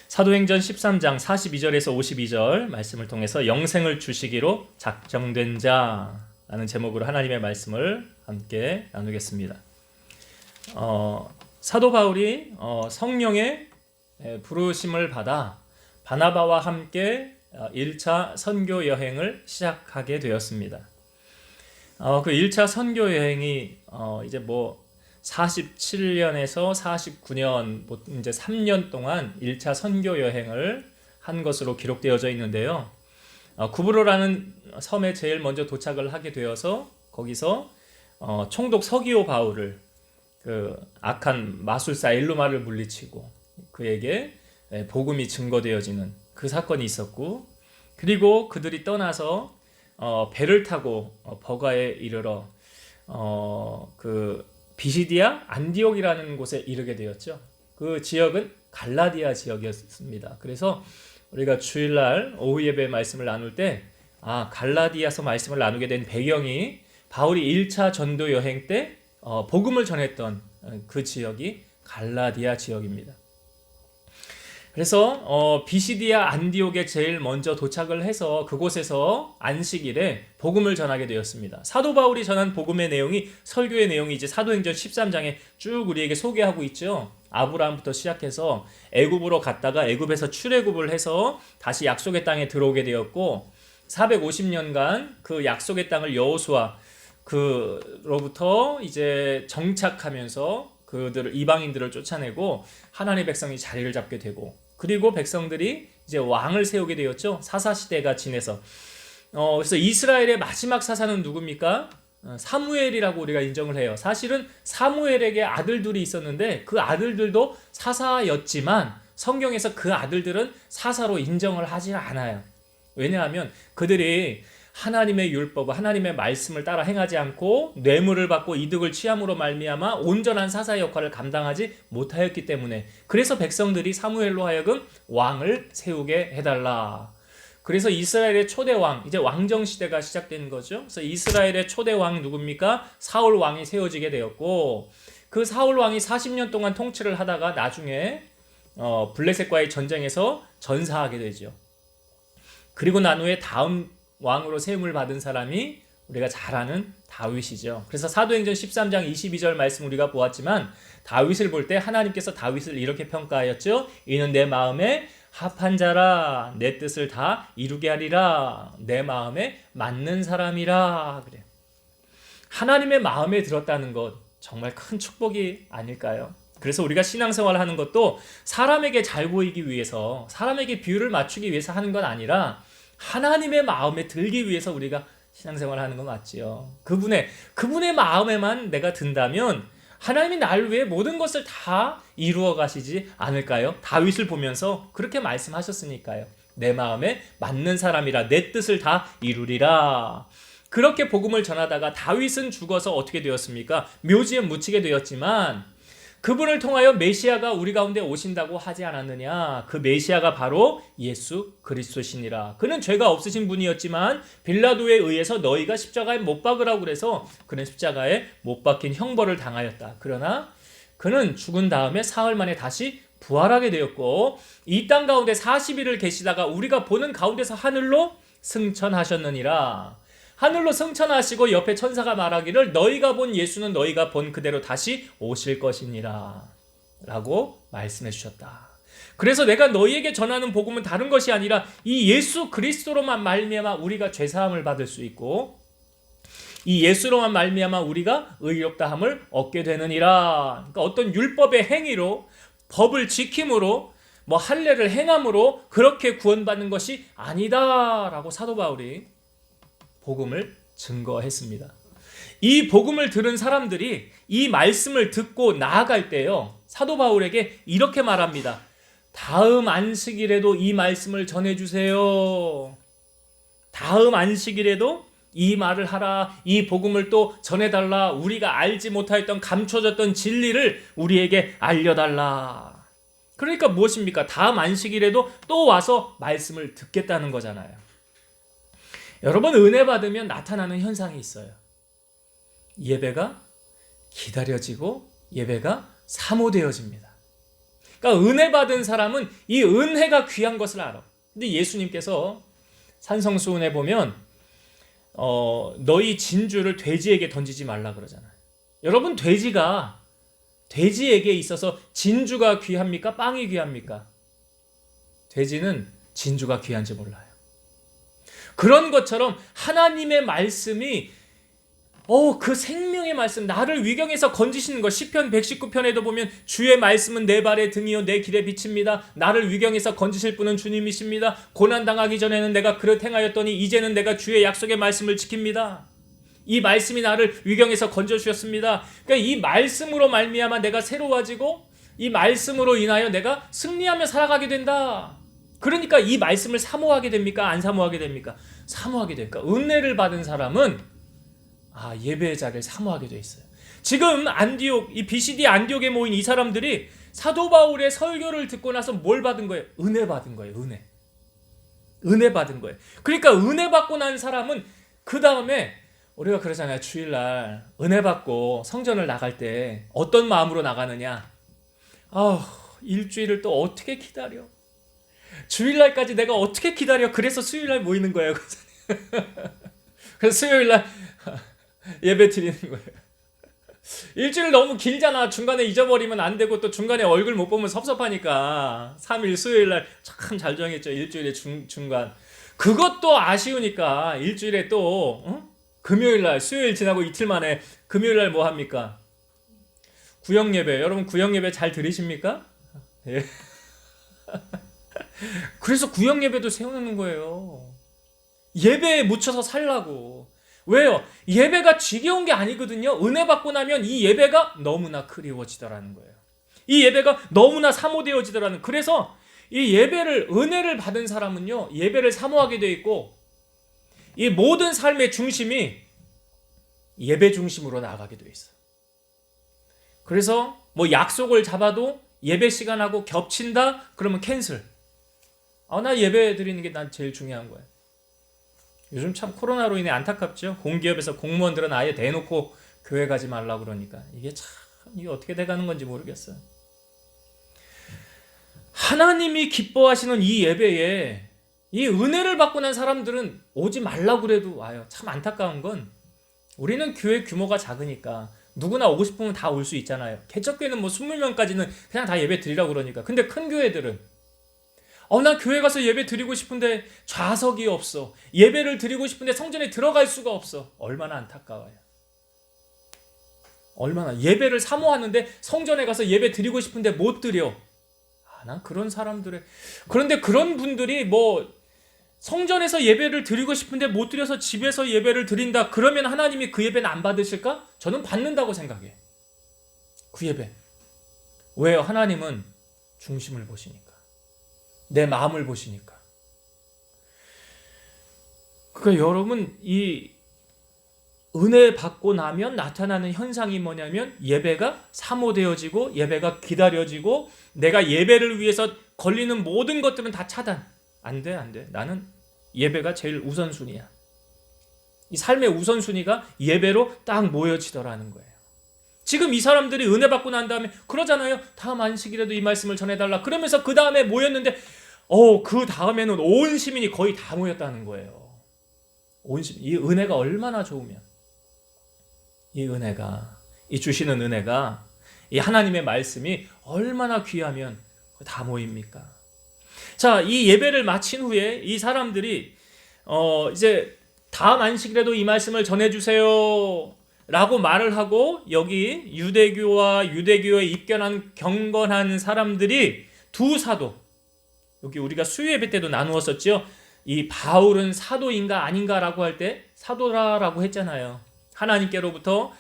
사도행전 13장 42절에서 52절 말씀을 통해서 영생을 주시기로 작정된 자라는 제목으로 하나님의 말씀을 함께 나누겠습니다. 사도 바울이 성령의 부르심을 받아 바나바와 함께 1차 선교 여행을 시작하게 되었습니다. 그 1차 선교 여행이 이제 47년에서 49년, 이제 3년 동안 1차 선교 여행을 한 것으로 기록되어져 있는데요. 구브로라는 섬에 제일 먼저 도착을 하게 되어서 거기서 총독 서기오 바울을 그 악한 마술사 엘루마를 물리치고 그에게 복음이 증거되어지는 그 사건이 있었고, 그리고 그들이 떠나서 배를 타고 버가에 이르러 그 비시디아 안디옥이라는 곳에 이르게 되었죠. 그 지역은 갈라디아 지역이었습니다. 그래서 우리가 주일날 오후 예배 말씀을 나눌 때 갈라디아서 말씀을 나누게 된 배경이 바울이 1차 전도 여행 때 복음을 전했던 그 지역이 갈라디아 지역입니다. 그래서 비시디아 안디옥에 제일 먼저 도착을 해서 그곳에서 안식일에 복음을 전하게 되었습니다. 사도 바울이 전한 복음의 내용이, 설교의 내용이 이제 사도행전 13장에 쭉 우리에게 소개하고 있죠. 아브라함부터 시작해서 애굽으로 갔다가 애굽에서 출애굽을 해서 다시 약속의 땅에 들어오게 되었고, 450년간 그 약속의 땅을 여호수아 그로부터 이제 정착하면서 그들을, 이방인들을 쫓아내고 하나님의 백성이 자리를 잡게 되고, 그리고 백성들이 이제 왕을 세우게 되었죠. 사사시대가 지내서. 그래서 이스라엘의 마지막 사사는 누굽니까? 사무엘이라고 우리가 인정을 해요. 사실은 사무엘에게 아들들이 있었는데 그 아들들도 사사였지만 성경에서 그 아들들은 사사로 인정을 하지 않아요. 왜냐하면 그들이 하나님의 율법과 하나님의 말씀을 따라 행하지 않고 뇌물을 받고 이득을 취함으로 말미암아 온전한 사사의 역할을 감당하지 못하였기 때문에, 그래서 백성들이 사무엘로 하여금 왕을 세우게 해달라. 그래서 이스라엘의 초대 왕, 이제 왕정 시대가 시작된 거죠. 그래서 이스라엘의 초대 왕이 누굽니까? 사울 왕이 세워지게 되었고, 그 사울 왕이 40년 동안 통치를 하다가 나중에 블레셋과의 전쟁에서 전사하게 되죠. 그리고 난 후에 다음 왕으로 세움을 받은 사람이 우리가 잘 아는 다윗이죠. 그래서 사도행전 13장 22절 말씀 우리가 보았지만, 다윗을 볼 때 하나님께서 다윗을 이렇게 평가하였죠. 이는 내 마음에 합한 자라, 내 뜻을 다 이루게 하리라, 내 마음에 맞는 사람이라. 그래. 하나님의 마음에 들었다는 것 정말 큰 축복이 아닐까요? 그래서 우리가 신앙생활을 하는 것도 사람에게 잘 보이기 위해서, 사람에게 비율을 맞추기 위해서 하는 건 아니라 하나님의 마음에 들기 위해서 우리가 신앙생활을 하는 건 맞지요. 그분의 마음에만 내가 든다면 하나님이 나를 위해 모든 것을 다 이루어 가시지 않을까요? 다윗을 보면서 그렇게 말씀하셨으니까요. 내 마음에 맞는 사람이라, 내 뜻을 다 이루리라. 그렇게 복음을 전하다가 다윗은 죽어서 어떻게 되었습니까? 묘지에 묻히게 되었지만, 그분을 통하여 메시아가 우리 가운데 오신다고 하지 않았느냐? 그 메시아가 바로 예수 그리스도시니라. 그는 죄가 없으신 분이었지만 빌라도에 의해서 너희가 십자가에 못 박으라고 그래서 그는 십자가에 못 박힌 형벌을 당하였다. 그러나 그는 죽은 다음에 사흘 만에 다시 부활하게 되었고, 이 땅 가운데 40일을 계시다가 우리가 보는 가운데서 하늘로 승천하셨느니라. 하늘로 승천하시고 옆에 천사가 말하기를 너희가 본 예수는 너희가 본 그대로 다시 오실 것이니라 라고 말씀해 주셨다. 그래서 내가 너희에게 전하는 복음은 다른 것이 아니라 이 예수 그리스도로만 말미암아 우리가 죄사함을 받을 수 있고, 이 예수로만 말미암아 우리가 의롭다함을 얻게 되느니라. 그러니까 어떤 율법의 행위로, 법을 지킴으로, 할례를 행함으로 그렇게 구원받는 것이 아니다라고 사도 바울이 복음을 증거했습니다. 이 복음을 들은 사람들이 이 말씀을 듣고 나아갈 때요, 사도 바울에게 이렇게 말합니다. 다음 안식일에도 이 말씀을 전해주세요. 다음 안식일에도 이 말을 하라, 이 복음을 또 전해달라, 우리가 알지 못하였던 감춰졌던 진리를 우리에게 알려달라. 그러니까 무엇입니까? 다음 안식일에도 또 와서 말씀을 듣겠다는 거잖아요. 여러분, 은혜 받으면 나타나는 현상이 있어요. 예배가 기다려지고 예배가 사모되어집니다. 그러니까 은혜 받은 사람은 이 은혜가 귀한 것을 알아. 근데 예수님께서 산성수훈에 보면 너희 진주를 돼지에게 던지지 말라 그러잖아요. 여러분, 돼지에게 있어서 진주가 귀합니까? 빵이 귀합니까? 돼지는 진주가 귀한지 몰라요. 그런 것처럼 하나님의 말씀이 그 생명의 말씀, 나를 위경에서 건지시는 것. 시편 119편에도 보면 주의 말씀은 내 발의 등이요 내 길에 빛입니다. 나를 위경에서 건지실 분은 주님이십니다. 고난당하기 전에는 내가 그릇 행하였더니 이제는 내가 주의 약속의 말씀을 지킵니다. 이 말씀이 나를 위경에서 건져주셨습니다. 그러니까 이 말씀으로 말미암아 내가 새로워지고 이 말씀으로 인하여 내가 승리하며 살아가게 된다. 그러니까 이 말씀을 사모하게 됩니까? 안 사모하게 됩니까? 사모하게 됩니까? 은혜를 받은 사람은 예배의 자리를 사모하게 돼 있어요. 지금 이 BCD 안디옥에 모인 이 사람들이 사도 바울의 설교를 듣고 나서 뭘 받은 거예요? 은혜 받은 거예요. 은혜 받은 거예요. 그러니까 은혜 받고 난 사람은 그 다음에 우리가 그러잖아요. 주일날 은혜 받고 성전을 나갈 때 어떤 마음으로 나가느냐? 일주일을 또 어떻게 기다려? 주일날까지 내가 어떻게 기다려? 그래서 수요일날 모이는 거예요. 그래서 수요일날 예배 드리는 거예요. 일주일 너무 길잖아. 중간에 잊어버리면 안 되고 또 중간에 얼굴 못 보면 섭섭하니까 3일 수요일날 참 잘 정했죠. 일주일의 중간. 그것도 아쉬우니까 일주일에 또 금요일날, 수요일 지나고 이틀 만에 금요일날 뭐 합니까? 구역예배. 여러분 구역예배 잘 들으십니까? 예. 그래서 구역예배도 세우는 거예요. 예배에 묻혀서 살라고. 왜요? 예배가 지겨운 게 아니거든요. 은혜 받고 나면 이 예배가 너무나 그리워지더라는 거예요. 이 예배가 너무나 사모되어지더라는. 그래서 이 은혜를 받은 사람은요, 예배를 사모하게 되어 있고, 이 모든 삶의 중심이 예배 중심으로 나아가게 되어 있어요. 그래서 뭐 약속을 잡아도 예배 시간하고 겹친다? 그러면 캔슬. 나 예배 드리는 게 난 제일 중요한 거예요. 요즘 참 코로나로 인해 안타깝죠. 공기업에서 공무원들은 아예 대놓고 교회 가지 말라고 그러니까 이게 어떻게 돼가는 건지 모르겠어요. 하나님이 기뻐하시는 이 예배에 이 은혜를 받고 난 사람들은 오지 말라고 그래도 와요. 참 안타까운 건 우리는 교회 규모가 작으니까 누구나 오고 싶으면 다 올 수 있잖아요. 개척교회는 뭐 20명까지는 그냥 다 예배 드리라고 그러니까. 근데 큰 교회들은 나 교회 가서 예배 드리고 싶은데 좌석이 없어. 예배를 드리고 싶은데 성전에 들어갈 수가 없어. 얼마나 안타까워요. 얼마나 예배를 사모하는데 성전에 가서 예배 드리고 싶은데 못 드려. 난 그런 사람들의. 그런데 그런 분들이 뭐 성전에서 예배를 드리고 싶은데 못 드려서 집에서 예배를 드린다. 그러면 하나님이 그 예배는 안 받으실까? 저는 받는다고 생각해. 그 예배. 왜요? 하나님은 중심을 보시니까. 내 마음을 보시니까. 그러니까 여러분, 이 은혜 받고 나면 나타나는 현상이 뭐냐면 예배가 사모되어지고 예배가 기다려지고 내가 예배를 위해서 걸리는 모든 것들은 다 차단. 안 돼. 나는 예배가 제일 우선순위야. 이 삶의 우선순위가 예배로 딱 모여지더라는 거예요. 지금 이 사람들이 은혜 받고 난 다음에 그러잖아요. 다음 안식일에도 이 말씀을 전해달라. 그러면서 그 다음에 모였는데 그 다음에는 온 시민이 거의 다 모였다는 거예요. 온 시민. 이 은혜가 얼마나 좋으면 이 은혜가, 이 주시는 은혜가, 이 하나님의 말씀이 얼마나 귀하면 다 모입니까? 자, 이 예배를 마친 후에 이 사람들이 이제 다음 안식일에도 이 말씀을 전해주세요 라고 말을 하고 여기 유대교와 유대교에 입견한 경건한 사람들이 두 사도, 여기 우리가 수요예배 때도 나누었었죠. 이 바울은 사도인가 아닌가라고 할 때 사도라라고 했잖아요. 하나님께로부터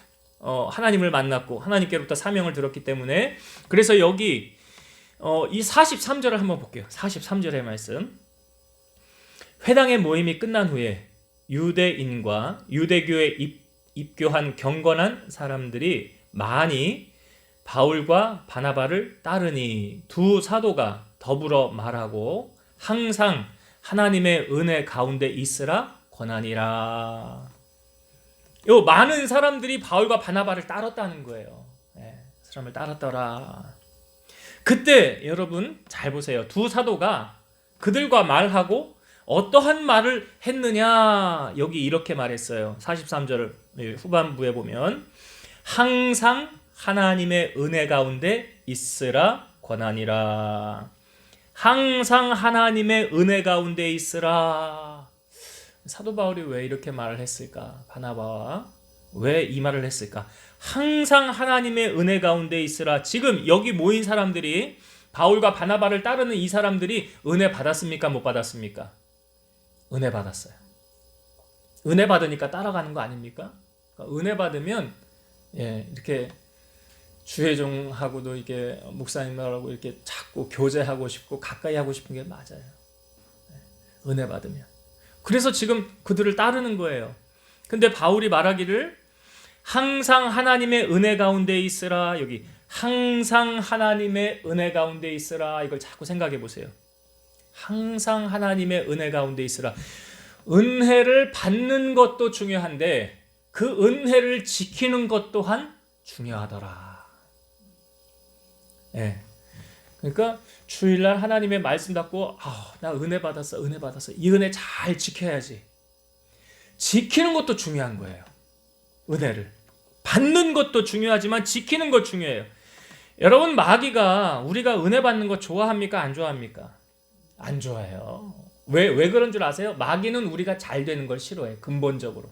하나님을 만났고 하나님께로부터 사명을 들었기 때문에. 그래서 여기 이 43절을 한번 볼게요. 43절의 말씀. 회당의 모임이 끝난 후에 유대인과 유대교에 입교한 경건한 사람들이 많이 바울과 바나바를 따르니 두 사도가 더불어 말하고 항상 하나님의 은혜 가운데 있으라 권하니라. 요 많은 사람들이 바울과 바나바를 따랐다는 거예요. 네, 사람을 따랐더라. 그때 여러분 잘 보세요. 두 사도가 그들과 말하고 어떠한 말을 했느냐, 여기 이렇게 말했어요. 43절 후반부에 보면 항상 하나님의 은혜 가운데 있으라 권하니라. 항상 하나님의 은혜 가운데 있으라. 사도 바울이 왜 이렇게 말을 했을까? 바나바와 왜 이 말을 했을까? 항상 하나님의 은혜 가운데 있으라. 지금 여기 모인 사람들이, 바울과 바나바를 따르는 이 사람들이 은혜 받았습니까? 못 받았습니까? 은혜 받았어요. 은혜 받으니까 따라가는 거 아닙니까? 그러니까 은혜 받으면 이렇게 주회종하고도 이게 목사님들하고 이렇게 자꾸 교제하고 싶고 가까이 하고 싶은 게 맞아요. 은혜 받으면. 그래서 지금 그들을 따르는 거예요. 근데 바울이 말하기를 항상 하나님의 은혜 가운데 있으라. 여기 항상 하나님의 은혜 가운데 있으라. 이걸 자꾸 생각해 보세요. 항상 하나님의 은혜 가운데 있으라. 은혜를 받는 것도 중요한데 그 은혜를 지키는 것 또한 중요하더라. 그러니까 주일날 하나님의 말씀 받고 나 은혜 받았어, 은혜 받았어. 이 은혜 잘 지켜야지. 지키는 것도 중요한 거예요. 은혜를 받는 것도 중요하지만 지키는 것 중요해요. 여러분, 마귀가 우리가 은혜 받는 거 좋아합니까? 안 좋아합니까? 안 좋아해요. 왜 그런 줄 아세요? 마귀는 우리가 잘 되는 걸 싫어해. 근본적으로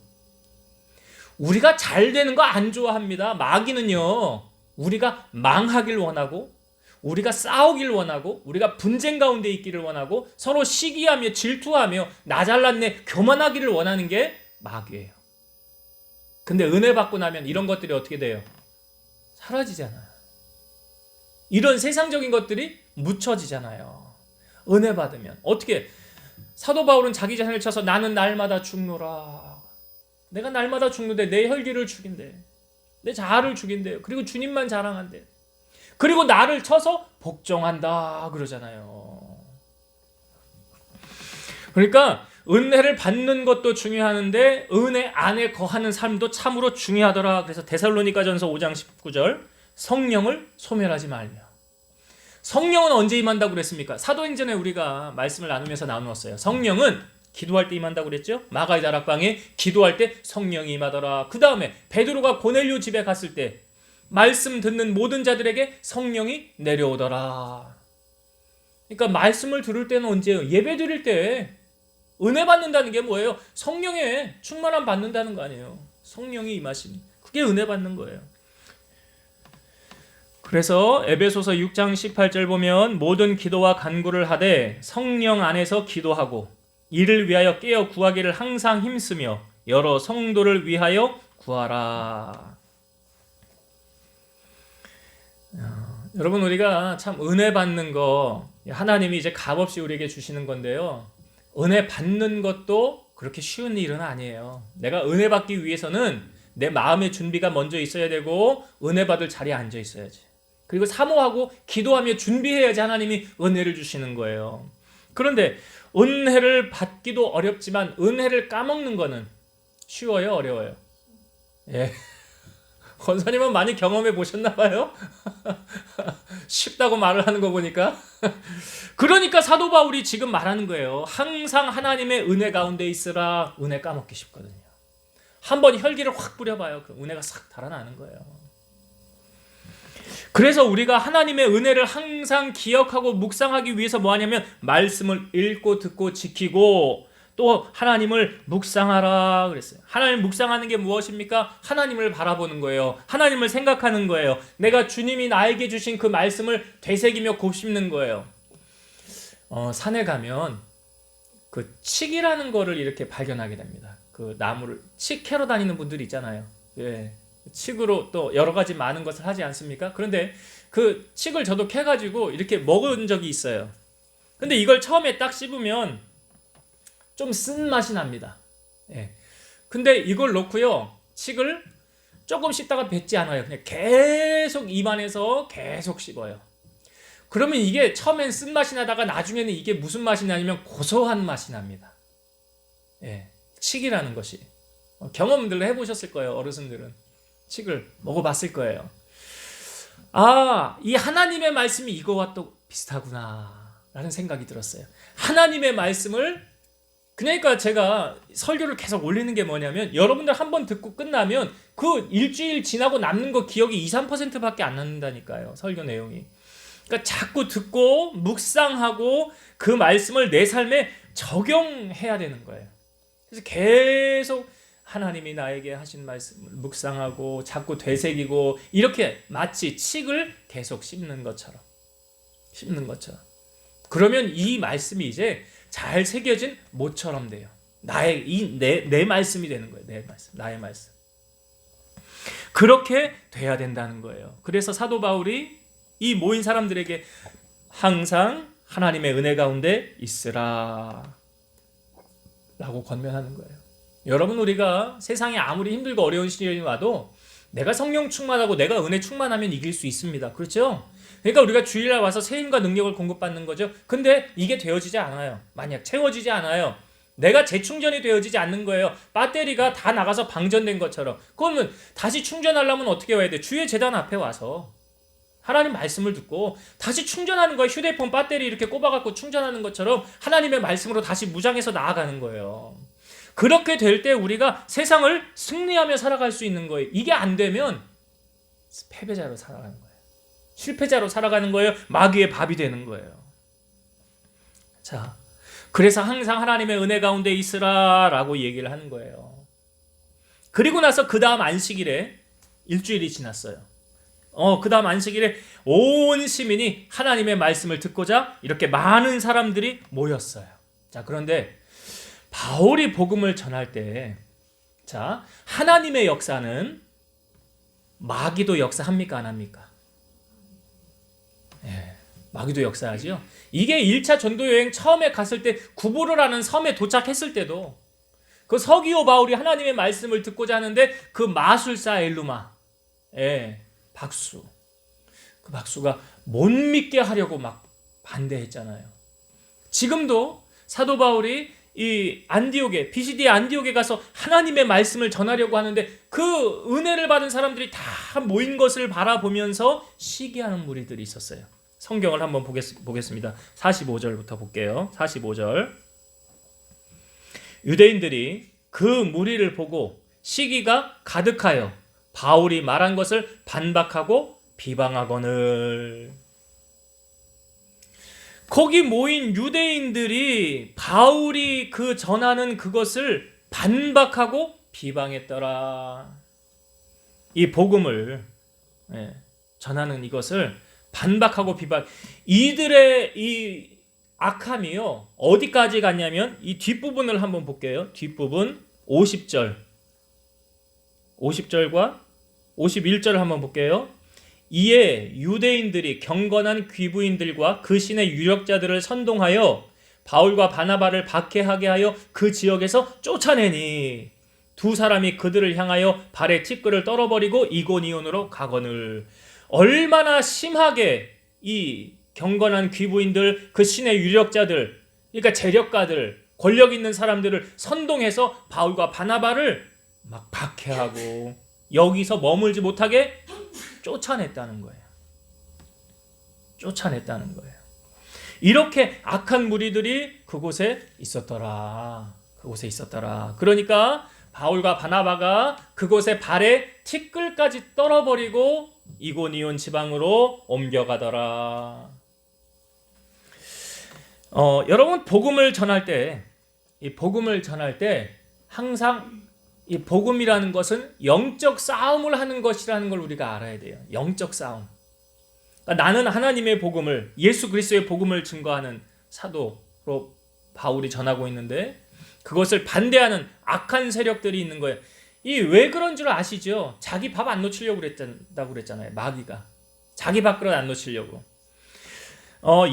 우리가 잘 되는 거 안 좋아합니다. 마귀는요, 우리가 망하길 원하고, 우리가 싸우길 원하고, 우리가 분쟁 가운데 있기를 원하고, 서로 시기하며 질투하며 나 잘났네 교만하기를 원하는 게 마귀예요. 근데 은혜 받고 나면 이런 것들이 어떻게 돼요? 사라지잖아요. 이런 세상적인 것들이 묻혀지잖아요. 은혜 받으면 어떻게? 사도 바울은 자기 자신을 쳐서 나는 날마다 죽노라. 내가 날마다 죽는데 내 혈기를 죽인대. 내 자아를 죽인대요. 그리고 주님만 자랑한대. 그리고 나를 쳐서 복종한다 그러잖아요. 그러니까 은혜를 받는 것도 중요하는데 은혜 안에 거하는 삶도 참으로 중요하더라. 그래서 데살로니가전서 5장 19절 성령을 소멸하지 말며. 성령은 언제 임한다고 그랬습니까? 사도행전에 우리가 말씀을 나누면서 나누었어요. 성령은 기도할 때 임한다고 그랬죠? 마가의 다락방에 기도할 때 성령이 임하더라. 그 다음에 베드로가 고넬료 집에 갔을 때 말씀 듣는 모든 자들에게 성령이 내려오더라. 그러니까 말씀을 들을 때는 언제예요? 예배 드릴 때. 은혜 받는다는 게 뭐예요? 성령의 충만함 받는다는 거 아니에요. 성령이 임하심. 그게 은혜 받는 거예요. 그래서 에베소서 6장 18절 보면 모든 기도와 간구를 하되 성령 안에서 기도하고 이를 위하여 깨어 구하기를 항상 힘쓰며 여러 성도를 위하여 구하라. 여러분, 우리가 참 은혜 받는 거 하나님이 이제 값없이 우리에게 주시는 건데요. 은혜 받는 것도 그렇게 쉬운 일은 아니에요. 내가 은혜 받기 위해서는 내 마음의 준비가 먼저 있어야 되고 은혜 받을 자리에 앉아 있어야지. 그리고 사모하고 기도하며 준비해야지 하나님이 은혜를 주시는 거예요. 그런데 은혜를 받기도 어렵지만 은혜를 까먹는 거는 쉬워요, 어려워요? 권사님은 많이 경험해 보셨나 봐요? 쉽다고 말을 하는 거 보니까. 그러니까 사도 바울이 지금 말하는 거예요. 항상 하나님의 은혜 가운데 있으라. 은혜 까먹기 쉽거든요. 한번 혈기를 확 뿌려봐요. 그 은혜가 싹 달아나는 거예요. 그래서 우리가 하나님의 은혜를 항상 기억하고 묵상하기 위해서 뭐 하냐면 말씀을 읽고 듣고 지키고 또 하나님을 묵상하라 그랬어요. 하나님 묵상하는 게 무엇입니까? 하나님을 바라보는 거예요. 하나님을 생각하는 거예요. 내가 주님이 나에게 주신 그 말씀을 되새기며 곱씹는 거예요. 산에 가면 그 칡이라는 거를 이렇게 발견하게 됩니다. 그 나무를 칡 캐러 다니는 분들이 있잖아요. 칡으로 또 여러 가지 많은 것을 하지 않습니까? 그런데 그 칡을 저도 캐가지고 이렇게 먹은 적이 있어요. 근데 이걸 처음에 딱 씹으면 좀 쓴 맛이 납니다. 근데 이걸 놓고요, 칡을 조금 씹다가 뱉지 않아요. 그냥 계속 입안에서 계속 씹어요. 그러면 이게 처음엔 쓴 맛이 나다가 나중에는 이게 무슨 맛이 나냐면 고소한 맛이 납니다. 칡이라는 것이. 경험들 해보셨을 거예요. 어르신들은 칡을 먹어봤을 거예요. 이 하나님의 말씀이 이거와 또 비슷하구나 라는 생각이 들었어요. 하나님의 말씀을, 그러니까 제가 설교를 계속 올리는 게 뭐냐면, 여러분들 한 번 듣고 끝나면 그 일주일 지나고 남는 거 기억이 2~3%밖에 안 남는다니까요, 설교 내용이. 그러니까 자꾸 듣고 묵상하고 그 말씀을 내 삶에 적용해야 되는 거예요. 그래서 계속 하나님이 나에게 하신 말씀을 묵상하고 자꾸 되새기고, 이렇게 마치 칡을 계속 씹는 것처럼. 그러면 이 말씀이 이제 잘 새겨진 모처럼 돼요. 내 말씀이 되는 거예요. 나의 말씀. 그렇게 돼야 된다는 거예요. 그래서 사도 바울이 이 모인 사람들에게 항상 하나님의 은혜 가운데 있으라 라고 권면하는 거예요. 여러분, 우리가 세상에 아무리 힘들고 어려운 시련이 와도 내가 성령 충만하고 내가 은혜 충만하면 이길 수 있습니다. 그렇죠? 그러니까 우리가 주일날 와서 새 힘과 능력을 공급받는 거죠. 근데 이게 되어지지 않아요. 만약 채워지지 않아요. 내가 재충전이 되어지지 않는 거예요. 배터리가 다 나가서 방전된 것처럼. 그러면 다시 충전하려면 어떻게 와야 돼? 주의 제단 앞에 와서 하나님 말씀을 듣고 다시 충전하는 거예요. 휴대폰 배터리 이렇게 꼽아갖고 충전하는 것처럼 하나님의 말씀으로 다시 무장해서 나아가는 거예요. 그렇게 될 때 우리가 세상을 승리하며 살아갈 수 있는 거예요. 이게 안 되면 패배자로 살아가는 거예요. 실패자로 살아가는 거예요. 마귀의 밥이 되는 거예요. 자, 그래서 항상 하나님의 은혜 가운데 있으라 라고 얘기를 하는 거예요. 그리고 나서 그 다음 안식일에 일주일이 지났어요. 그 다음 안식일에 온 시민이 하나님의 말씀을 듣고자 이렇게 많은 사람들이 모였어요. 자, 그런데 바울이 복음을 전할 때, 자, 하나님의 역사는 마귀도 역사합니까? 안 합니까? 마귀도 역사하지요. 이게 1차 전도여행 처음에 갔을 때 구부르라는 섬에 도착했을 때도 그 서기오 바울이 하나님의 말씀을 듣고자 하는데 그 마술사 엘루마, 박수, 그 박수가 못 믿게 하려고 막 반대했잖아요. 지금도 사도 바울이 이 안디옥에, 피시디아 안디옥에 가서 하나님의 말씀을 전하려고 하는데 그 은혜를 받은 사람들이 다 모인 것을 바라보면서 시기하는 무리들이 있었어요. 성경을 한번 보겠습니다. 45절부터 볼게요. 45절. 유대인들이 그 무리를 보고 시기가 가득하여 바울이 말한 것을 반박하고 비방하거늘. 거기 모인 유대인들이 바울이 그 전하는 그것을 반박하고 비방했더라. 이 복음을 전하는 이것을 반박하고 비방. 이들의 이 악함이요, 어디까지 갔냐면 이 뒷부분을 한번 볼게요. 뒷부분 50절과 51절을 한번 볼게요. 이에 유대인들이 경건한 귀부인들과 그 신의 유력자들을 선동하여 바울과 바나바를 박해하게 하여 그 지역에서 쫓아내니 두 사람이 그들을 향하여 발에 티끌을 떨어버리고 이고니온으로 가거늘. 얼마나 심하게 이 경건한 귀부인들, 그 신의 유력자들, 그러니까 재력가들, 권력 있는 사람들을 선동해서 바울과 바나바를 막 박해하고 여기서 머물지 못하게 쫓아냈다는 거예요. 이렇게 악한 무리들이 그곳에 있었더라. 그러니까 바울과 바나바가 그곳에 발에 티끌까지 떨어버리고 이고니온 지방으로 옮겨가더라. 여러분, 복음을 전할 때 항상 이 복음이라는 것은 영적 싸움을 하는 것이라는 걸 우리가 알아야 돼요. 영적 싸움. 그러니까 나는 하나님의 복음을, 예수 그리스도의 복음을 증거하는 사도로 바울이 전하고 있는데 그것을 반대하는 악한 세력들이 있는 거예요. 이 왜 그런 줄 아시죠? 자기 밥 안 놓치려고 그랬잖아요. 마귀가 자기 밥그릇 안 놓치려고.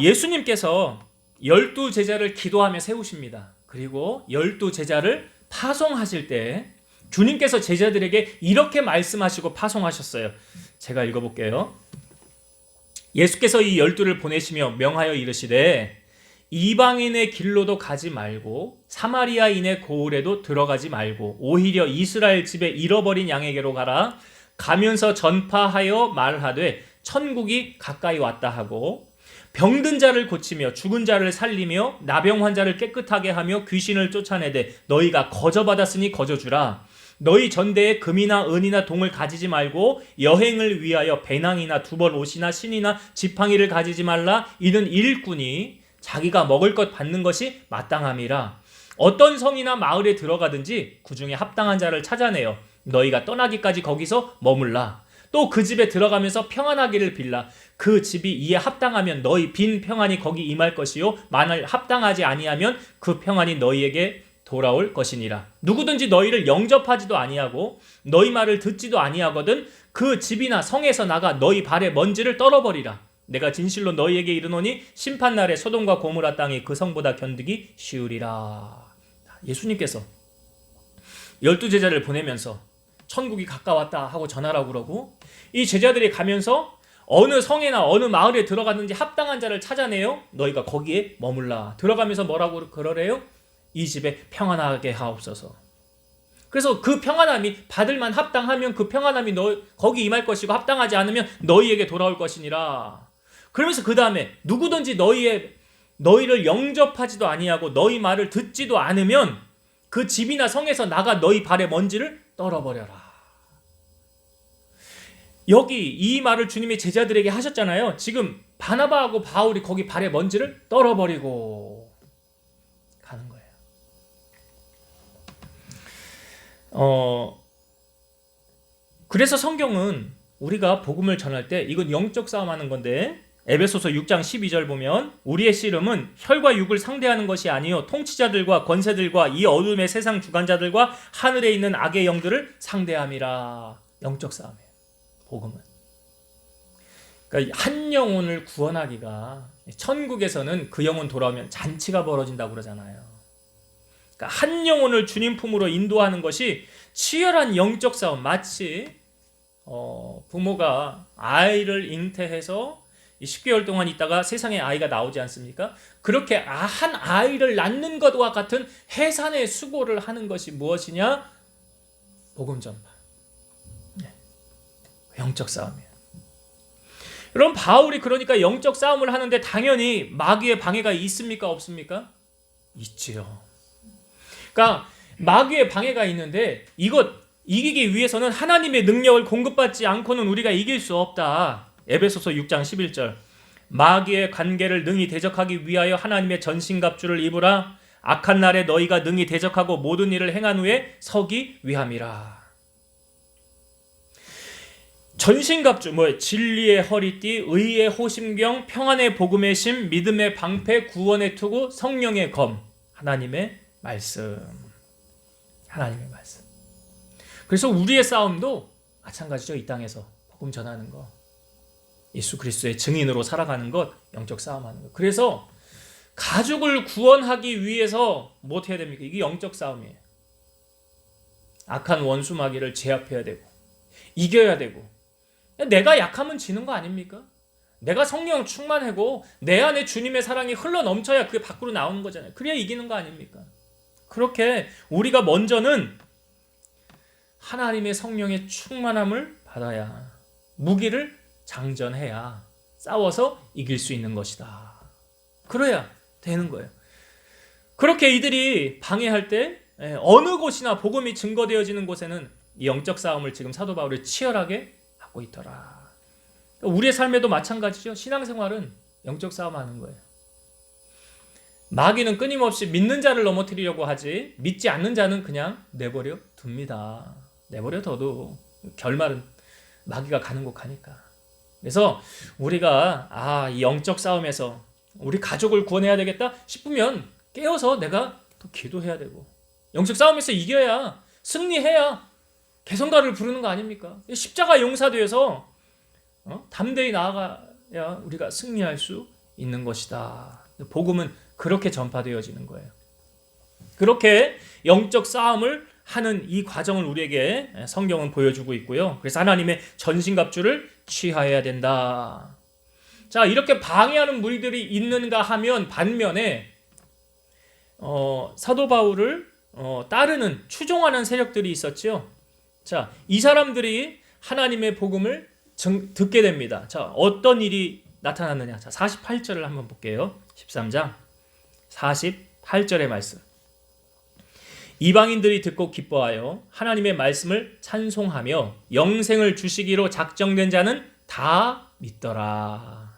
예수님께서 12제자를 기도하며 세우십니다. 그리고 12제자를 파송하실 때 주님께서 제자들에게 이렇게 말씀하시고 파송하셨어요. 제가 읽어볼게요. 예수께서 이 12를 보내시며 명하여 이르시되 이방인의 길로도 가지 말고 사마리아인의 고을에도 들어가지 말고 오히려 이스라엘 집에 잃어버린 양에게로 가라. 가면서 전파하여 말하되 천국이 가까이 왔다 하고, 병든 자를 고치며 죽은 자를 살리며 나병 환자를 깨끗하게 하며 귀신을 쫓아내되 너희가 거저받았으니 거저주라. 너희 전대에 금이나 은이나 동을 가지지 말고 여행을 위하여 배낭이나 두벌 옷이나 신이나 지팡이를 가지지 말라. 이는 일꾼이 자기가 먹을 것 받는 것이 마땅함이라. 어떤 성이나 마을에 들어가든지 그 중에 합당한 자를 찾아내어 너희가 떠나기까지 거기서 머물라. 또 그 집에 들어가면서 평안하기를 빌라. 그 집이 이에 합당하면 너희 빈 평안이 거기 임할 것이요 만일 합당하지 아니하면 그 평안이 너희에게 돌아올 것이니라. 누구든지 너희를 영접하지도 아니하고 너희 말을 듣지도 아니하거든 그 집이나 성에서 나가 너희 발에 먼지를 떨어버리라. 내가 진실로 너희에게 이르노니 심판날에 소돔과 고모라 땅이 그 성보다 견디기 쉬우리라. 예수님께서 12제자를 보내면서 천국이 가까웠다 하고 전하라고 그러고, 이 제자들이 가면서 어느 성이나 어느 마을에 들어갔는지 합당한 자를 찾아내요. 너희가 거기에 머물라. 들어가면서 뭐라고 그러래요? 이 집에 평안하게 하옵소서. 그래서 그 평안함이 받을만 합당하면 그 평안함이 거기 임할 것이고 합당하지 않으면 너희에게 돌아올 것이니라. 그러면서 그 다음에 누구든지 너희를 영접하지도 아니하고 너희 말을 듣지도 않으면 그 집이나 성에서 나가 너희 발에 먼지를 떨어버려라. 여기 이 말을 주님이 제자들에게 하셨잖아요. 지금 바나바하고 바울이 거기 발에 먼지를 떨어버리고 가는 거예요. 그래서 성경은 우리가 복음을 전할 때 이건 영적 싸움하는 건데, 에베소서 6장 12절 보면 우리의 씨름은 혈과 육을 상대하는 것이 아니요 통치자들과 권세들과 이 어둠의 세상 주관자들과 하늘에 있는 악의 영들을 상대함이라. 영적 싸움이에요, 복음은. 그러니까 한 영혼을 구원하기가, 천국에서는 그 영혼 돌아오면 잔치가 벌어진다고 그러잖아요. 그러니까 한 영혼을 주님 품으로 인도하는 것이 치열한 영적 싸움. 마치 부모가 아이를 잉태해서 10개월 동안 있다가 세상에 아이가 나오지 않습니까? 그렇게 한 아이를 낳는 것과 같은 해산의 수고를 하는 것이 무엇이냐? 복음 전파. 영적 싸움이에요. 여러분, 바울이 그러니까 영적 싸움을 하는데 당연히 마귀의 방해가 있습니까? 없습니까? 있지요. 그러니까 마귀의 방해가 있는데 이것 이기기 위해서는 하나님의 능력을 공급받지 않고는 우리가 이길 수 없다. 에베소서 6장 11절. 마귀의 관계를 능히 대적하기 위하여 하나님의 전신갑주를 입으라. 악한 날에 너희가 능히 대적하고 모든 일을 행한 후에 서기 위함이라. 전신갑주, 진리의 허리띠, 의의 호심경, 평안의 복음의 심, 믿음의 방패, 구원의 투구, 성령의 검, 하나님의 말씀. 하나님의 말씀. 그래서 우리의 싸움도 마찬가지죠. 이 땅에서 복음 전하는 거, 예수 그리스도의 증인으로 살아가는 것, 영적 싸움하는 것. 그래서 가족을 구원하기 위해서 뭐 해야 됩니까? 이게 영적 싸움이에요. 악한 원수 마귀를 제압해야 되고 이겨야 되고. 내가 약하면 지는 거 아닙니까? 내가 성령 충만하고 내 안에 주님의 사랑이 흘러 넘쳐야 그게 밖으로 나오는 거잖아요. 그래야 이기는 거 아닙니까? 그렇게 우리가 먼저는 하나님의 성령의 충만함을 받아야, 무기를 장전해야 싸워서 이길 수 있는 것이다. 그래야 되는 거예요. 그렇게 이들이 방해할 때 어느 곳이나 복음이 증거되어지는 곳에는 이 영적 싸움을 지금 사도 바울이 치열하게 하고 있더라. 우리의 삶에도 마찬가지죠. 신앙생활은 영적 싸움하는 거예요. 마귀는 끊임없이 믿는 자를 넘어뜨리려고 하지 믿지 않는 자는 그냥 내버려 둡니다. 내버려 둬도 결말은 마귀가 가는 곳 가니까. 그래서 우리가 이 영적 싸움에서 우리 가족을 구원해야 되겠다 싶으면 깨어서 내가 또 기도해야 되고, 영적 싸움에서 이겨야, 승리해야 개성가를 부르는 거 아닙니까? 십자가 용사되어서 담대히 나아가야 우리가 승리할 수 있는 것이다. 복음은 그렇게 전파되어지는 거예요. 그렇게 영적 싸움을 하는 이 과정을 우리에게 성경은 보여주고 있고요. 그래서 하나님의 전신갑주를 취하여야 된다. 자, 이렇게 방해하는 무리들이 있는가 하면 반면에 사도 바울을 따르는, 추종하는 세력들이 있었죠. 자, 이 사람들이 하나님의 복음을 듣게 됩니다. 자, 어떤 일이 나타났느냐? 자, 48절을 한번 볼게요. 13장 48절의 말씀. 이방인들이 듣고 기뻐하여 하나님의 말씀을 찬송하며 영생을 주시기로 작정된 자는 다 믿더라.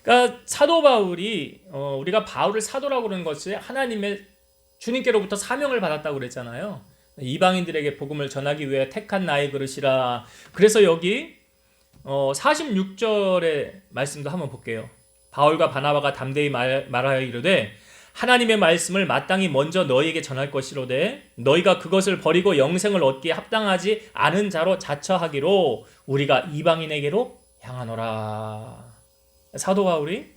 그러니까 사도 바울이 우리가 바울을 사도라고 그러는 것이 하나님의 주님께로부터 사명을 받았다고 그랬잖아요. 이방인들에게 복음을 전하기 위해 택한 나의 그릇이라. 그래서 여기 46절의 말씀도 한번 볼게요. 바울과 바나바가 담대히 말하여 이르되 하나님의 말씀을 마땅히 먼저 너희에게 전할 것이로되 너희가 그것을 버리고 영생을 얻기에 합당하지 않은 자로 자처하기로 우리가 이방인에게로 향하노라. 사도 바울이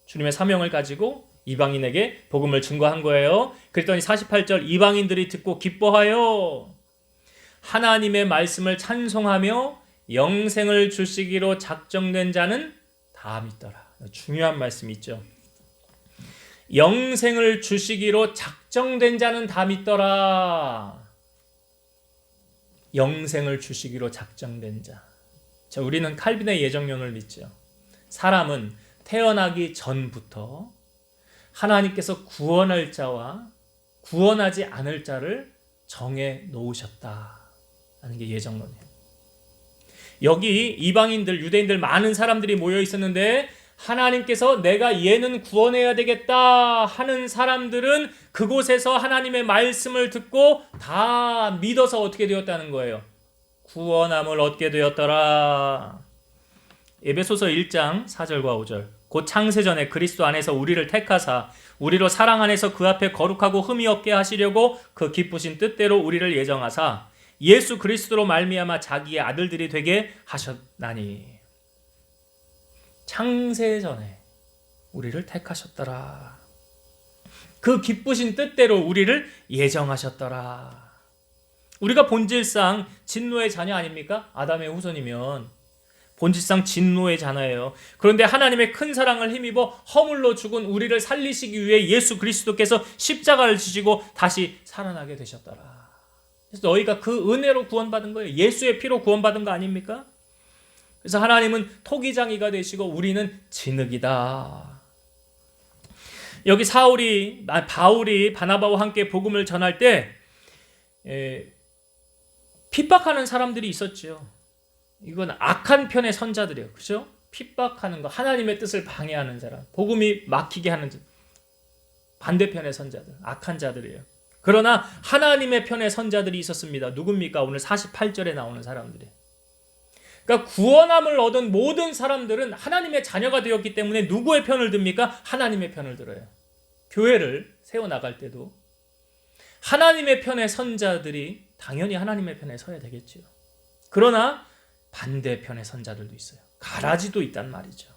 주님의 사명을 가지고 이방인에게 복음을 증거한 거예요. 그랬더니 48절 이방인들이 듣고 기뻐하여 하나님의 말씀을 찬송하며 영생을 주시기로 작정된 자는 다 믿더라. 중요한 말씀 있죠. 영생을 주시기로 작정된 자는 다 믿더라. 영생을 주시기로 작정된 자. 자, 우리는 칼빈의 예정론을 믿죠. 사람은 태어나기 전부터 하나님께서 구원할 자와 구원하지 않을 자를 정해 놓으셨다라는 게 예정론이에요. 여기 이방인들, 유대인들 많은 사람들이 모여 있었는데 하나님께서 내가 얘는 구원해야 되겠다 하는 사람들은 그곳에서 하나님의 말씀을 듣고 다 믿어서 어떻게 되었다는 거예요? 구원함을 얻게 되었더라. 에베소서 1장 4절과 5절. 곧 창세전에 그리스도 안에서 우리를 택하사 우리로 사랑 안에서 그 앞에 거룩하고 흠이 없게 하시려고 그 기쁘신 뜻대로 우리를 예정하사 예수 그리스도로 말미암아 자기의 아들들이 되게 하셨나니. 창세전에 우리를 택하셨더라. 그 기쁘신 뜻대로 우리를 예정하셨더라. 우리가 본질상 진노의 자녀 아닙니까? 아담의 후손이면 본질상 진노의 자녀예요. 그런데 하나님의 큰 사랑을 힘입어 허물로 죽은 우리를 살리시기 위해 예수 그리스도께서 십자가를 지시고 다시 살아나게 되셨더라. 그래서 너희가 그 은혜로 구원받은 거예요. 예수의 피로 구원받은 거 아닙니까? 그래서 하나님은 토기장이가 되시고 우리는 진흙이다. 여기 바울이 바나바와 함께 복음을 전할 때 핍박하는 사람들이 있었죠. 이건 악한 편의 선자들이에요. 그죠? 핍박하는 거, 하나님의 뜻을 방해하는 사람, 복음이 막히게 하는 반대편의 선자들, 악한 자들이에요. 그러나 하나님의 편의 선자들이 있었습니다. 누굽니까? 오늘 48절에 나오는 사람들이. 그러니까 구원함을 얻은 모든 사람들은 하나님의 자녀가 되었기 때문에 누구의 편을 듭니까? 하나님의 편을 들어요. 교회를 세워나갈 때도 하나님의 편의 선자들이 당연히 하나님의 편에 서야 되겠죠. 그러나 반대편의 선자들도 있어요. 가라지도 있단 말이죠.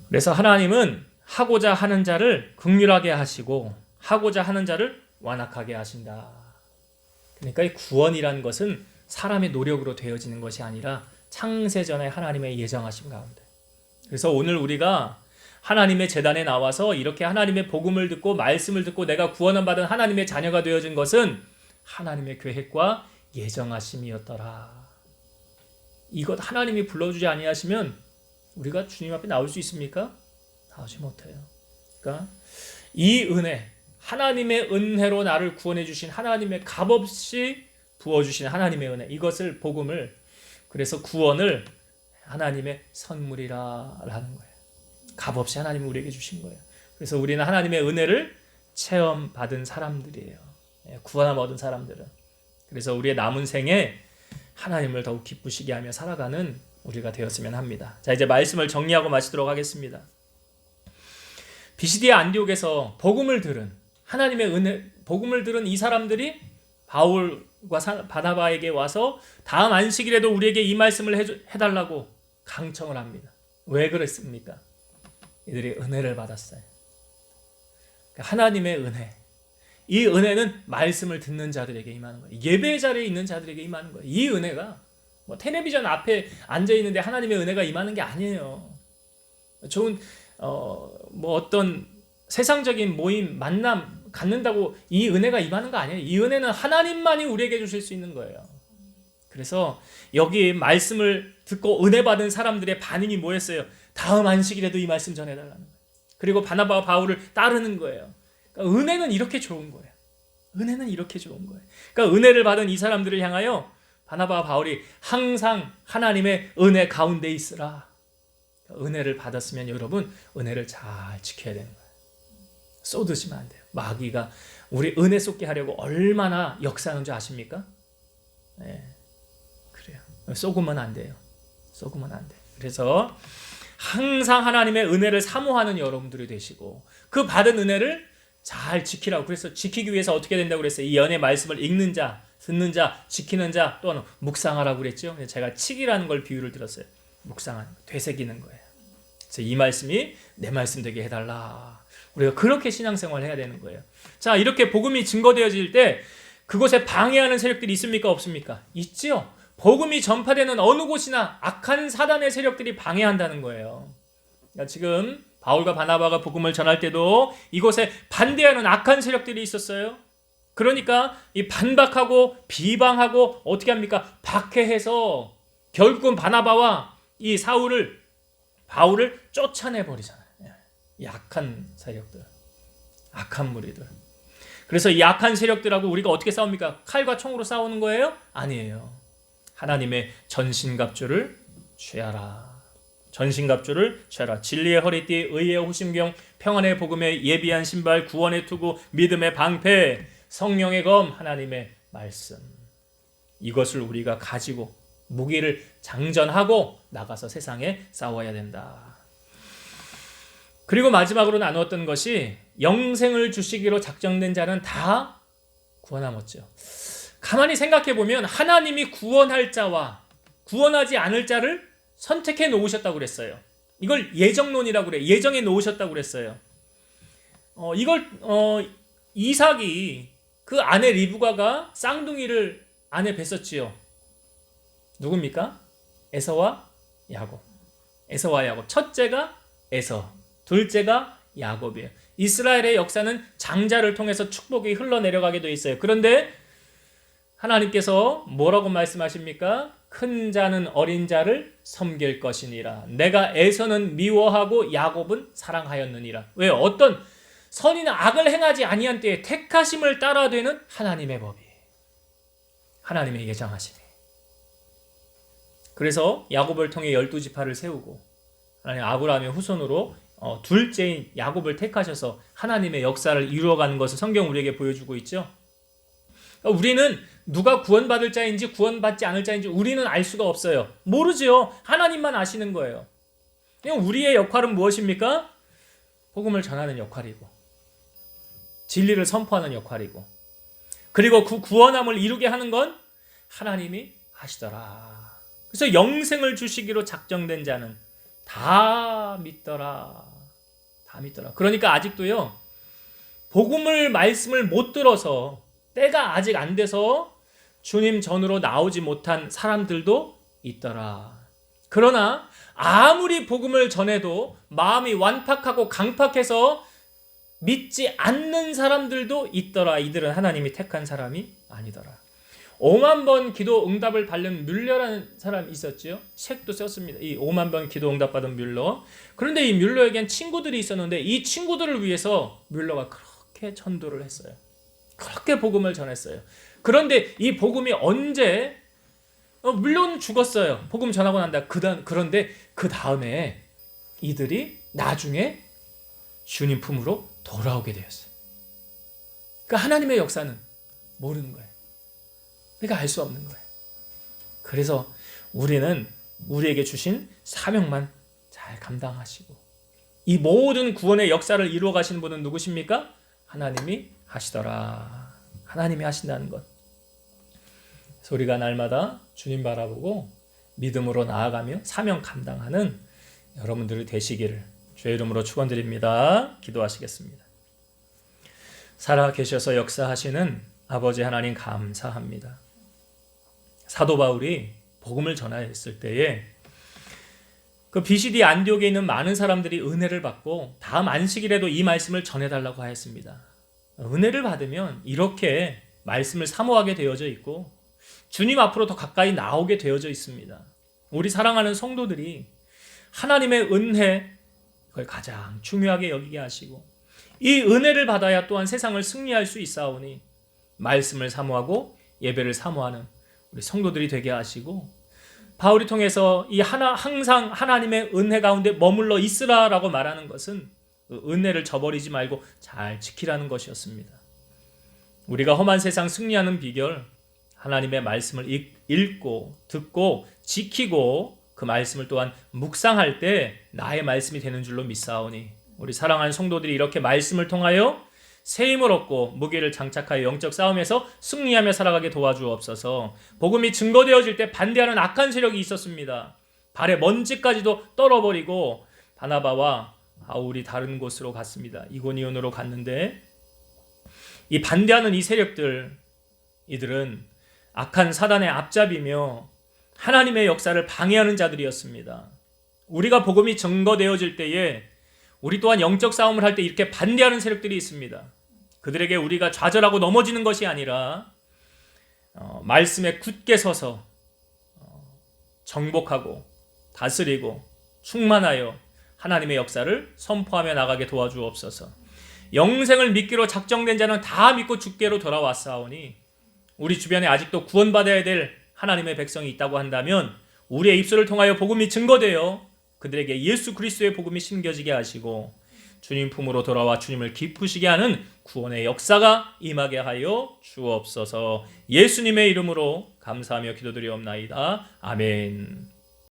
그래서 하나님은 하고자 하는 자를 긍휼하게 하시고 하고자 하는 자를 완악하게 하신다. 그러니까 이 구원이란 것은 사람의 노력으로 되어지는 것이 아니라 창세전에 하나님의 예정하심 가운데. 그래서 오늘 우리가 하나님의 제단에 나와서 이렇게 하나님의 복음을 듣고 말씀을 듣고 내가 구원을 받은 하나님의 자녀가 되어진 것은 하나님의 계획과 예정하심이었더라. 이것 하나님이 불러주지 아니하시면 우리가 주님 앞에 나올 수 있습니까? 나오지 못해요. 그러니까 이 은혜, 하나님의 은혜로 나를 구원해 주신 하나님의 값없이 부어주신 하나님의 은혜, 이것을 복음을, 그래서 구원을 하나님의 선물이라는 거예요. 값없이 하나님이 우리에게 주신 거예요. 그래서 우리는 하나님의 은혜를 체험받은 사람들이에요. 구원함 얻은 사람들은. 그래서 우리의 남은 생에 하나님을 더욱 기쁘시게 하며 살아가는 우리가 되었으면 합니다. 자, 이제 말씀을 정리하고 마치도록 하겠습니다. 비시디아 안디옥에서 복음을 들은 하나님의 은혜, 복음을 들은 이 사람들이 바울과 바나바에게 와서 다음 안식일에도 우리에게 이 말씀을 해달라고 강청을 합니다. 왜 그랬습니까? 이들이 은혜를 받았어요. 하나님의 은혜. 이 은혜는 말씀을 듣는 자들에게 임하는 거예요. 예배 자리에 있는 자들에게 임하는 거예요. 이 은혜가 뭐 텔레비전 앞에 앉아 있는데 하나님의 은혜가 임하는 게 아니에요. 좋은 뭐 어떤 세상적인 모임, 만남 갖는다고 이 은혜가 임하는 거 아니에요. 이 은혜는 하나님만이 우리에게 주실 수 있는 거예요. 그래서 여기 말씀을 듣고 은혜 받은 사람들의 반응이 뭐였어요? 다음 안식일에도 이 말씀 전해달라는 거예요. 그리고 바나바와 바울을 따르는 거예요. 그러니까 은혜는 이렇게 좋은 거예요. 은혜는 이렇게 좋은 거예요. 그러니까 은혜를 받은 이 사람들을 향하여 바나바와 바울이 항상 하나님의 은혜 가운데 있으라. 은혜를 받았으면 여러분 은혜를 잘 지켜야 되는 거예요. 쏟으시면 안 돼요. 마귀가 우리 은혜 쏟게 하려고 얼마나 역사하는 줄 아십니까? 네, 그래요. 쏟으면 안 돼요. 쏟으면 안 돼요. 그래서 항상 하나님의 은혜를 사모하는 여러분들이 되시고 그 받은 은혜를 잘 지키라고. 그래서 지키기 위해서 어떻게 된다고 그랬어요? 이 연의 말씀을 읽는 자, 듣는 자, 지키는 자, 또는 묵상하라고 그랬죠. 제가 칙이라는 걸 비유를 들었어요. 묵상하는 거, 되새기는 거예요. 그래서 이 말씀이 내 말씀 되게 해달라. 우리가 그렇게 신앙생활을 해야 되는 거예요. 자, 이렇게 복음이 증거되어질 때 그곳에 방해하는 세력들이 있습니까? 없습니까? 있지요. 복음이 전파되는 어느 곳이나 악한 사단의 세력들이 방해한다는 거예요. 그러니까 지금 바울과 바나바가 복음을 전할 때도 이곳에 반대하는 악한 세력들이 있었어요. 그러니까 이 반박하고 비방하고 어떻게 합니까? 박해해서 결국은 바나바와 이 바울을 쫓아내 버리잖아요. 약한 세력들, 악한 무리들. 그래서 이 악한 세력들하고 우리가 어떻게 싸웁니까? 칼과 총으로 싸우는 거예요? 아니에요. 하나님의 전신갑주를 취하라. 전신갑주를 취하라. 진리의 허리띠, 의의 호심경, 평안의 복음에 예비한 신발, 구원의 투구, 믿음의 방패, 성령의 검, 하나님의 말씀. 이것을 우리가 가지고 무기를 장전하고 나가서 세상에 싸워야 된다. 그리고 마지막으로 나누었던 것이 영생을 주시기로 작정된 자는 다 구원하였죠. 가만히 생각해 보면 하나님이 구원할 자와 구원하지 않을 자를 선택해 놓으셨다고 그랬어요. 이걸 예정론이라고 그래요. 예정해 놓으셨다고 그랬어요. 이삭이 그 아내 리브가가 쌍둥이를 안에 뵀었지요. 누굽니까? 에서와 야곱. 에서와 야곱. 첫째가 에서, 둘째가 야곱이에요. 이스라엘의 역사는 장자를 통해서 축복이 흘러내려가게 돼 있어요. 그런데 하나님께서 뭐라고 말씀하십니까? 큰 자는 어린 자를 섬길 것이니라. 내가 에서는 미워하고 야곱은 사랑하였느니라. 왜요? 어떤 선이나 악을 행하지 아니한 때에 택하심을 따라 되는 하나님의 법이, 하나님의 예정하심이. 그래서 야곱을 통해 12지파를 세우고 하나님 아브라함의 후손으로 둘째인 야곱을 택하셔서 하나님의 역사를 이루어가는 것을 성경 우리에게 보여주고 있죠. 우리는 누가 구원받을 자인지 구원받지 않을 자인지 우리는 알 수가 없어요. 모르죠. 하나님만 아시는 거예요. 우리의 역할은 무엇입니까? 복음을 전하는 역할이고 진리를 선포하는 역할이고, 그리고 그 구원함을 이루게 하는 건 하나님이 하시더라. 그래서 영생을 주시기로 작정된 자는 다 믿더라. 다 믿더라. 그러니까 아직도요, 복음을 말씀을 못 들어서 때가 아직 안 돼서 주님 전으로 나오지 못한 사람들도 있더라. 그러나 아무리 복음을 전해도 마음이 완팍하고 강팍해서 믿지 않는 사람들도 있더라. 이들은 하나님이 택한 사람이 아니더라. 5만 번 기도 응답을 받는 뮬러라는 사람이 있었죠. 책도 썼습니다. 이 5만 번 기도 응답 받은 뮬러. 그런데 이 뮬러에겐 친구들이 있었는데 이 친구들을 위해서 뮬러가 그렇게 전도를 했어요. 그렇게 복음을 전했어요. 그런데 이 복음이 언제 물론 죽었어요. 복음 전하고 난다. 그런데 그 다음에 이들이 나중에 주님 품으로 돌아오게 되었어요. 그러니까 하나님의 역사는 모르는 거예요. 우리가 알 수 없는 거예요. 그래서 우리는 우리에게 주신 사명만 잘 감당하시고, 이 모든 구원의 역사를 이루어 가시는 분은 누구십니까? 하나님이 하시더라. 하나님이 하신다는 것. 그래서 우리가 날마다 주님 바라보고 믿음으로 나아가며 사명 감당하는 여러분들이 되시기를 주의 이름으로 축원드립니다. 기도하시겠습니다. 살아계셔서 역사하시는 아버지 하나님 감사합니다. 사도 바울이 복음을 전하였을 때에 그 비시디 안디옥에 있는 많은 사람들이 은혜를 받고 다음 안식일에도 이 말씀을 전해달라고 하였습니다. 은혜를 받으면 이렇게 말씀을 사모하게 되어져 있고, 주님 앞으로 더 가까이 나오게 되어져 있습니다. 우리 사랑하는 성도들이 하나님의 은혜, 그걸 가장 중요하게 여기게 하시고 이 은혜를 받아야 또한 세상을 승리할 수 있사오니 말씀을 사모하고 예배를 사모하는 우리 성도들이 되게 하시고, 바울이 통해서 항상 하나님의 은혜 가운데 머물러 있으라라고 말하는 것은 그 은혜를 저버리지 말고 잘 지키라는 것이었습니다. 우리가 험한 세상 승리하는 비결, 하나님의 말씀을 읽고 듣고 지키고 그 말씀을 또한 묵상할 때 나의 말씀이 되는 줄로 믿사오니 우리 사랑하는 성도들이 이렇게 말씀을 통하여 새 힘을 얻고 무기를 장착하여 영적 싸움에서 승리하며 살아가게 도와주옵소서. 복음이 증거되어질 때 반대하는 악한 세력이 있었습니다. 발의 먼지까지도 떨어버리고 바나바와 바울이 다른 곳으로 갔습니다. 이고니온으로 갔는데 이 반대하는 이 세력들, 이들은 악한 사단의 앞잡이며 하나님의 역사를 방해하는 자들이었습니다. 우리가 복음이 증거되어질 때에 우리 또한 영적 싸움을 할 때 이렇게 반대하는 세력들이 있습니다. 그들에게 우리가 좌절하고 넘어지는 것이 아니라 말씀에 굳게 서서 정복하고 다스리고 충만하여 하나님의 역사를 선포하며 나가게 도와주옵소서. 영생을 믿기로 작정된 자는 다 믿고 주께로 돌아왔사오니 우리 주변에 아직도 구원받아야 될 하나님의 백성이 있다고 한다면 우리의 입술을 통하여 복음이 증거되어 그들에게 예수 그리스도의 복음이 심겨지게 하시고 주님 품으로 돌아와 주님을 기쁘시게 하는 구원의 역사가 임하게 하여 주옵소서. 예수님의 이름으로 감사하며 기도드리옵나이다. 아멘.